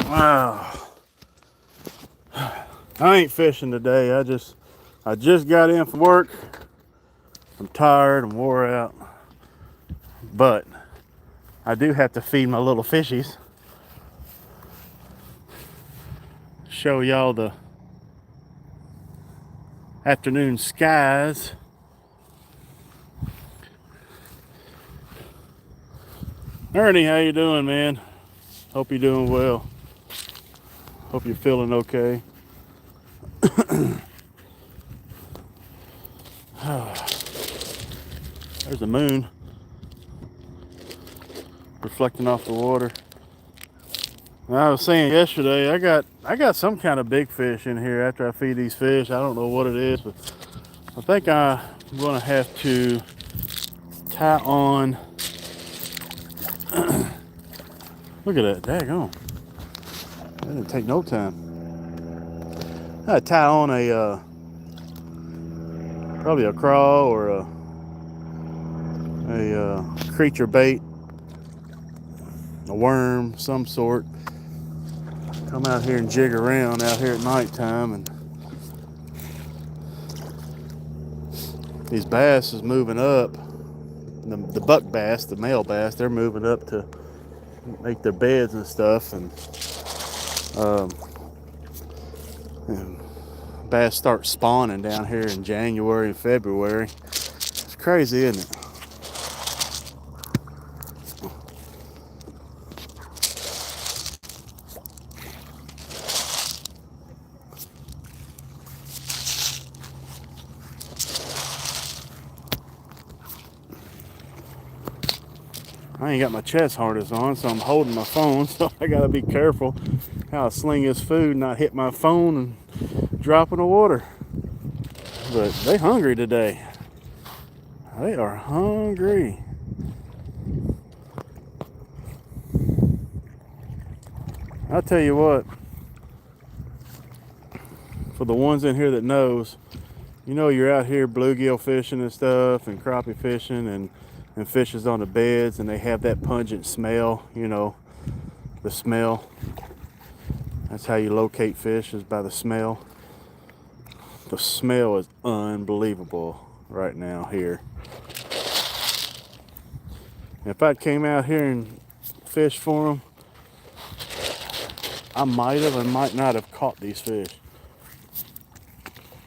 Wow. I ain't fishing today. I just got in from work. I'm tired, I'm wore out. But I do have to feed my little fishies. Show y'all the afternoon skies. Ernie, how you doing, man? Hope you're doing well. Hope you're feeling okay. There's the moon reflecting off the water. And I was saying yesterday, I got some kind of big fish in here after I feed these fish. I don't know what it is, but I think I'm gonna have to tie on. Look at that, daggone. That didn't take no time. I gotta tie on a probably a craw or a creature bait, a worm, some sort. Come out here and jig around out here at nighttime, and these bass is moving up. The buck bass, the male bass, they're moving up to make their beds and stuff, and bass start spawning down here in January and February. It's crazy, isn't it? I ain't got my chest harness on, so I'm holding my phone, so I gotta be careful how I sling this food and not hit my phone and drop in the water. But they hungry today. They are hungry. I'll tell you what, for the ones in here that knows, you know you're out here bluegill fishing and stuff and crappie fishing and fishes on the beds, and they have that pungent smell, you know, the smell. That's how you locate fish, is by the smell. The smell is unbelievable right now here. If I came out here and fished for them, I might have and might not have caught these fish.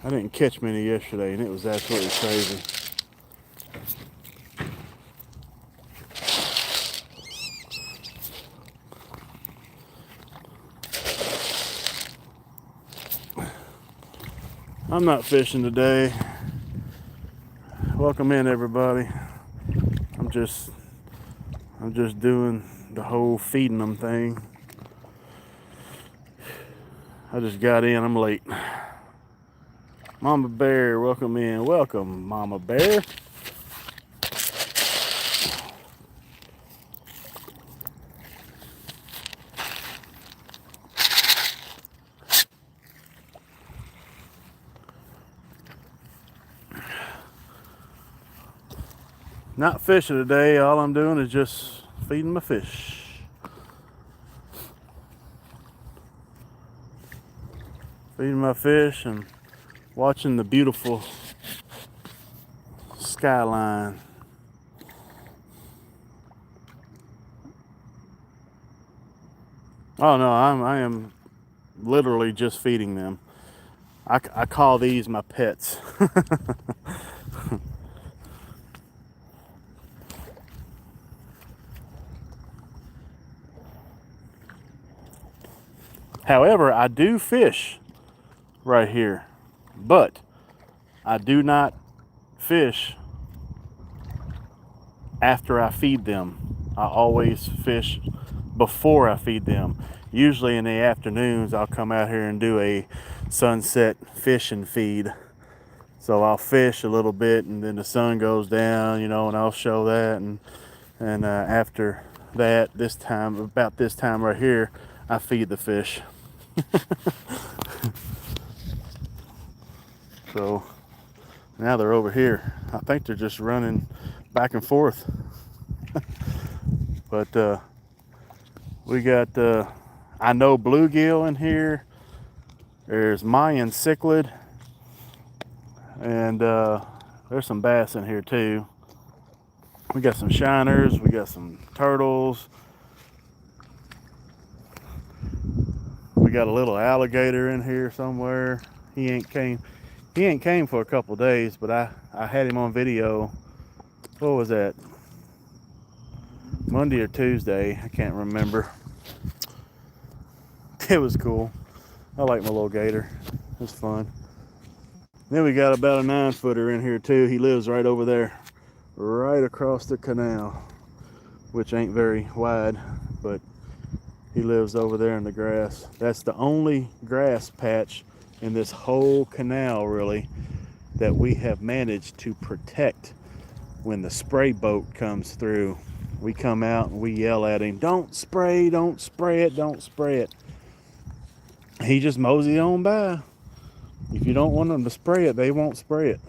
I didn't catch many yesterday, and it was absolutely crazy. I'm not fishing today. Welcome in, everybody. I'm just doing the whole feeding them thing. I just got in. I'm late. Mama Bear, welcome in. Welcome, Mama Bear. Not fishing today. All I'm doing is just feeding my fish. Feeding my fish and watching the beautiful skyline. Oh no, I am literally just feeding them. I call these my pets. However, I do fish right here, but I do not fish after I feed them. I always fish before I feed them. Usually in the afternoons, I'll come out here and do a sunset fishing feed. So I'll fish a little bit, and then the sun goes down, and I'll show that. And after that, about this time right here, I feed the fish. So now they're over here. I think they're just running back and forth. But we got, I know, bluegill in here. There's Mayan cichlid. And there's some bass in here too. We got some shiners. We got some turtles. We got a little alligator in here somewhere. He ain't came for a couple days, but I had him on video. What was that? Monday or Tuesday, I can't remember. It was cool. I like my little gator. It was fun. Then we got about a 9-footer in here too. He lives right over there, right across the canal, which ain't very wide, but he lives over there in the grass. That's the only grass patch in this whole canal, really, that we have managed to protect. When the spray boat comes through, we come out and we yell at him, don't spray it, don't spray it. He just moseys on by. If you don't want them to spray it, they won't spray it.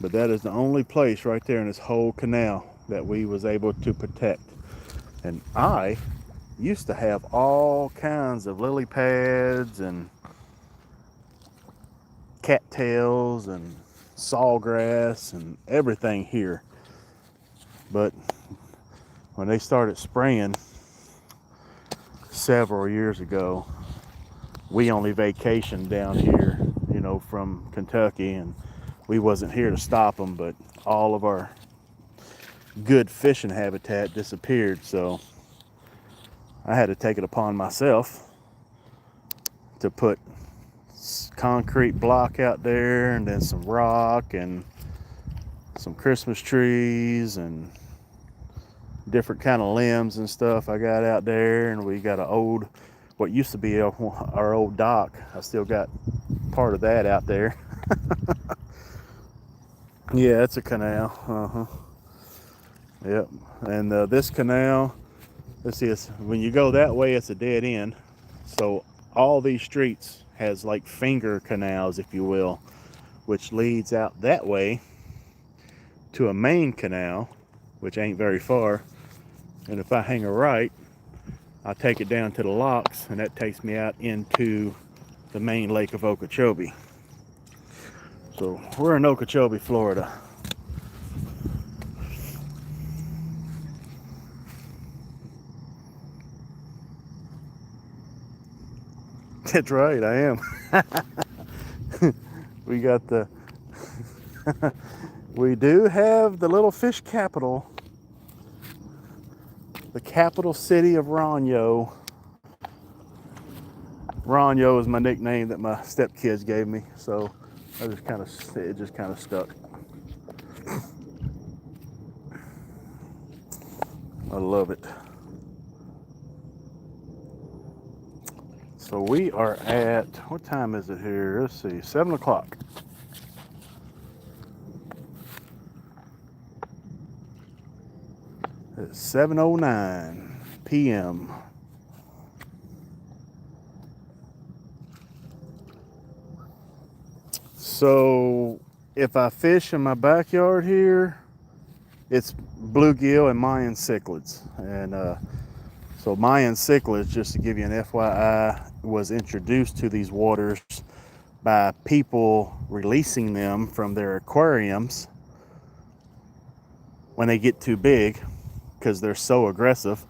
But that is the only place right there in this whole canal that we was able to protect. And I used to have all kinds of lily pads and cattails and sawgrass and everything here. But when they started spraying several years ago, we only vacationed down here, from Kentucky, and we wasn't here to stop them, but all of our good fishing habitat disappeared. So I had to take it upon myself to put concrete block out there, and then some rock and some Christmas trees and different kind of limbs and stuff I got out there. And we got what used to be our old dock. I still got part of that out there. Yeah, it's a canal. Yep. And this canal, let's see, when you go that way, it's a dead end. So all these streets has like finger canals, if you will, which leads out that way to a main canal, which ain't very far. And if I hang a right, I take it down to the locks, and that takes me out into the main lake of Okeechobee. So we're in Okeechobee, Florida. That's right, I am. We got we do have the little fish capital. The capital city of Ronyo. Ronyo is my nickname that my stepkids gave me, so it just kind of stuck. I love it. So we are at, what time is it here? Let's see, 7 o'clock. It's 7:09 p.m. So if I fish in my backyard here, it's bluegill and Mayan cichlids. And so Mayan cichlids, just to give you an FYI, was introduced to these waters by people releasing them from their aquariums when they get too big, because they're so aggressive.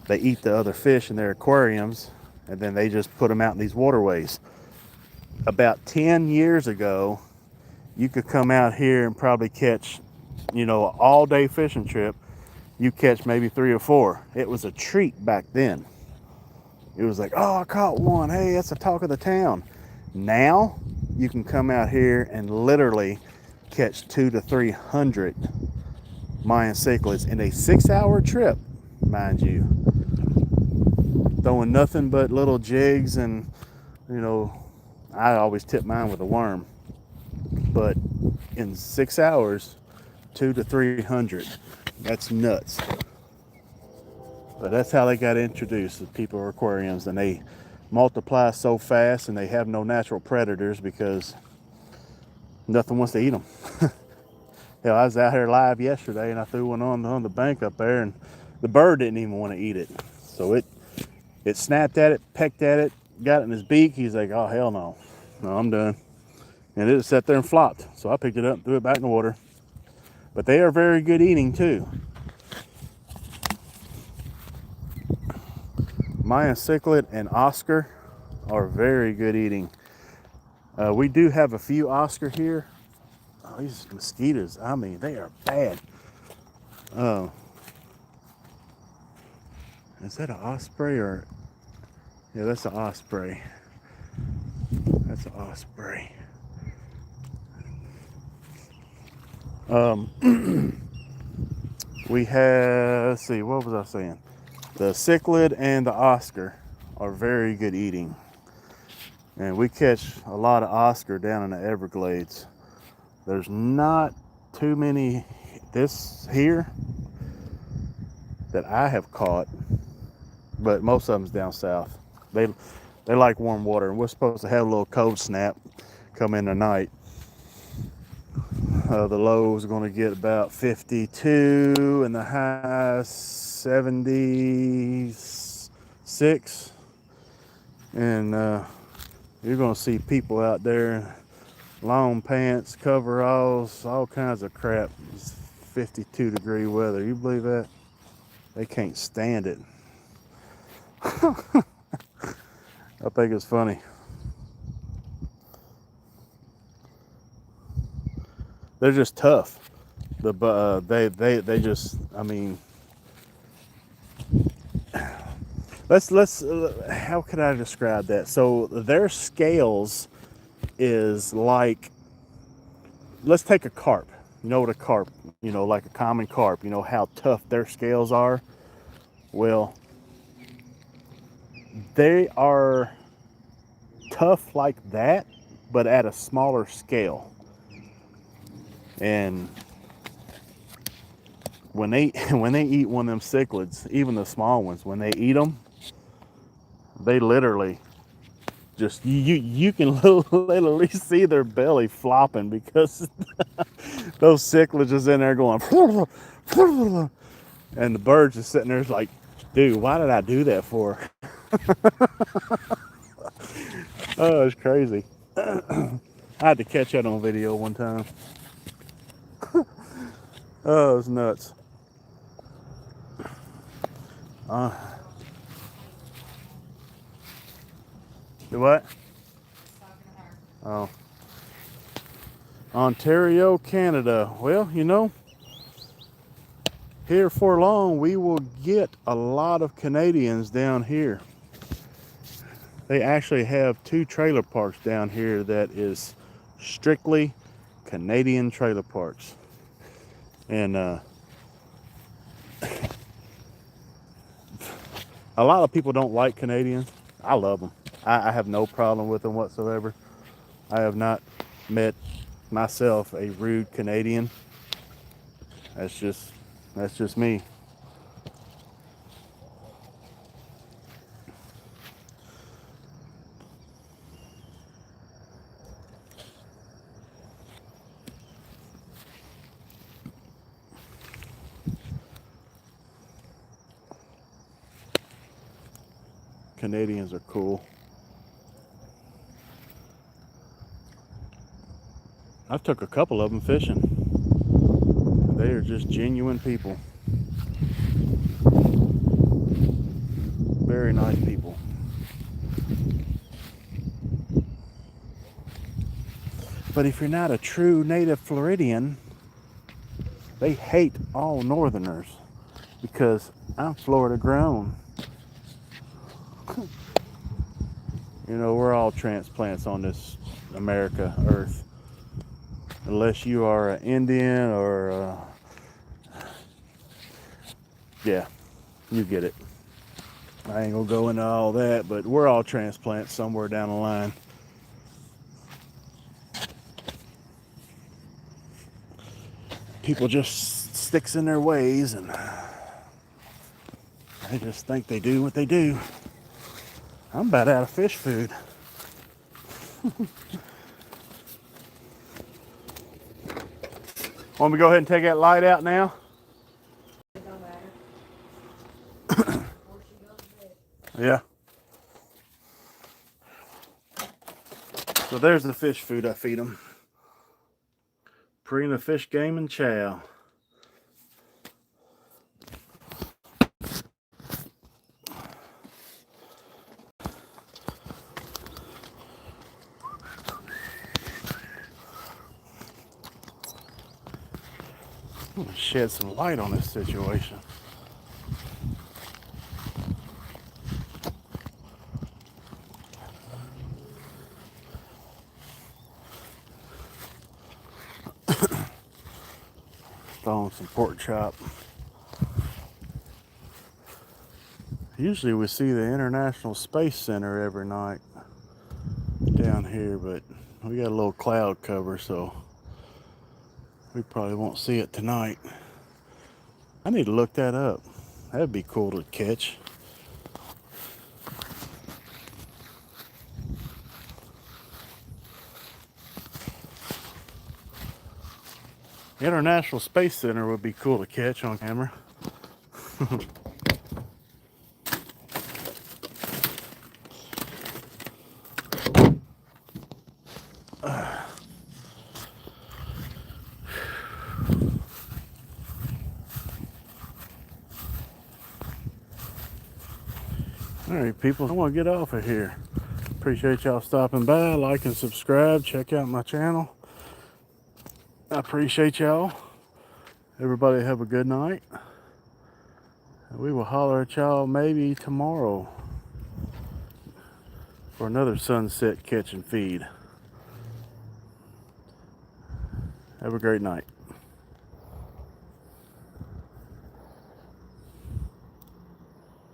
They eat the other fish in their aquariums, and then they just put them out in these waterways. About 10 years ago, you could come out here and probably catch, an all-day fishing trip. You catch maybe 3 or 4. It was a treat back then. It was like, oh, I caught one. Hey, that's the talk of the town. Now, you can come out here and literally catch 200 to 300 Mayan cichlids in a 6-hour trip. mind you. Throwing nothing but little jigs, and you know, I always tip mine with a worm. But in 6 hours, 200 to 300. That's nuts. But that's how they got introduced to people aquariums, and they multiply so fast, and they have no natural predators because nothing wants to eat them. Hell, I was out here live yesterday, and I threw one on the bank up there, and the bird didn't even want to eat it. So it snapped at it, pecked at it, got it in his beak. He's like, oh hell no, I'm done. And it just sat there and flopped. So I picked it up, threw it back in the water. But they are very good eating too. Mayan cichlid and Oscar are very good eating. We do have a few Oscar here. Oh, these mosquitoes, I mean, they are bad. Is that an osprey or? Yeah, that's an osprey. That's an osprey. We have, let's see, what was I saying? The cichlid and the Oscar are very good eating. And we catch a lot of Oscar down in the Everglades. There's not too many this here that I have caught, but most of them's down south. They like warm water, and we're supposed to have a little cold snap come in tonight. The low is going to get about 52 and the high 76. And you're going to see people out there, long pants, coveralls, all kinds of crap. It's 52-degree weather. You believe that? They can't stand it. I think it's funny. They're just tough. They just, I mean, let's how could I describe that? So their scales is like, let's take a carp. You know what a carp, you know, like a common carp, you know how tough their scales are? Well, they are tough like that, but at a smaller scale. And when they eat one of them cichlids, even the small ones, when they eat them, they literally just, you can literally see their belly flopping because those cichlids is in there going, and the bird's just sitting there like, dude, why did I do that for? Oh, it's crazy. I had to catch that on video one time. Oh, it's nuts. Do what? Oh. Ontario, Canada. Well, you know, here for long, we will get a lot of Canadians down here. They actually have 2 trailer parks down here that is strictly Canadian trailer parks. And a lot of people don't like Canadians. I love them. I have no problem with them whatsoever. I have not met myself a rude Canadian. That's just me. Canadians are cool. I've took a couple of them fishing. They are just genuine people. Very nice people. But if you're not a true native Floridian, they hate all northerners because I'm Florida grown. You know, we're all transplants on this America earth. Unless you are an Indian or yeah, You get it. I ain't gonna go into all that, but we're all transplants somewhere down the line. People just sticks in their ways and they just think they do what they do. I'm about out of fish food. Want me to go ahead and take that light out now? It don't matter. Before she goes to bed. Yeah. So there's the fish food I feed them. Prima fish game and chow. I'm gonna shed some light on this situation. Throwing some pork chop. Usually we see the International Space Center every night down here, but we got a little cloud cover, so we probably won't see it tonight. I need to look that up. That'd be cool to catch. International Space Center would be cool to catch on camera. Alright people, I want to get off of here. Appreciate y'all stopping by. Like and subscribe. Check out my channel. I appreciate y'all. Everybody have a good night. We will holler at y'all maybe tomorrow for another sunset catch and feed. Have a great night.